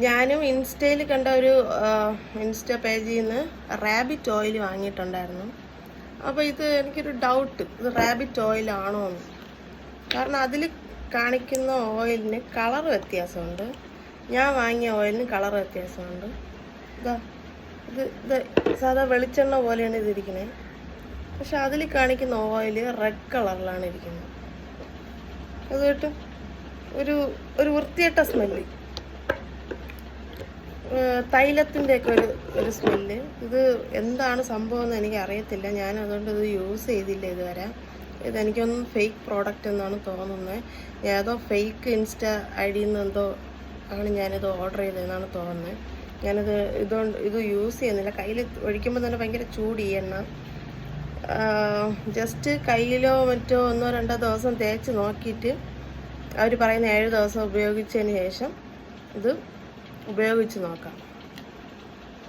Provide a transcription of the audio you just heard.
ഞാനും ഇൻസ്റ്റയിൽ കണ്ട ഒരു ഇൻസ്റ്റ പേജിൽ നിന്ന് റാബിറ്റ് ഓയിൽ വാങ്ങിയിട്ടുണ്ടായിരുന്നു. അപ്പോൾ ഇത് എനിക്കൊരു ഡൗട്ട്, ഇത് റാബിറ്റ് ഓയിലാണോ എന്ന്. കാരണം അതിൽ കാണിക്കുന്ന ഓയിലിന് കളർ വ്യത്യാസമുണ്ട്, ഞാൻ വാങ്ങിയ ഓയിലിന് കളർ വ്യത്യാസമുണ്ട്. ഇതാ ഇത് സാധാ വെളിച്ചെണ്ണ പോലെയാണ് ഇതിരിക്കുന്നത്, പക്ഷെ അതിൽ കാണിക്കുന്ന ഓയിൽ റെഡ് കളറിലാണ് ഇരിക്കുന്നത്. അതുകൊണ്ട് ഒരു വൃത്തികെട്ട സ്മെല്ല്, തൈലത്തിൻ്റെയൊക്കെ ഒരു സ്മെല്ല്. ഇത് എന്താണ് സംഭവം എന്ന് എനിക്ക് അറിയത്തില്ല. ഞാൻ അതുകൊണ്ട് ഇത് യൂസ് ചെയ്തില്ല ഇതുവരെ. ഇതെനിക്കൊന്നും ഫേക്ക് പ്രോഡക്റ്റ് എന്നാണ് തോന്നുന്നത്. ഏതോ ഫേക്ക് ഇൻസ്റ്റ ഐ ഡിയിൽ നിന്ന് എന്തോ ആണ് ഞാനിത് ഓർഡർ ചെയ്തതെന്നാണ് തോന്നുന്നത്. ഇത് യൂസ് ചെയ്യുന്നില്ല. കയ്യിൽ ഒഴിക്കുമ്പോൾ തന്നെ ഭയങ്കര ചൂട് ഈ എണ്ണ. ജസ്റ്റ് കയ്യിലോ മറ്റോ 1-2 ദിവസം തേച്ച് നോക്കിയിട്ട് അവർ പറയുന്ന 7 ദിവസം ഉപയോഗിച്ചതിന് ശേഷം ഇത് ഉപയോഗിച്ച് നോക്കാം.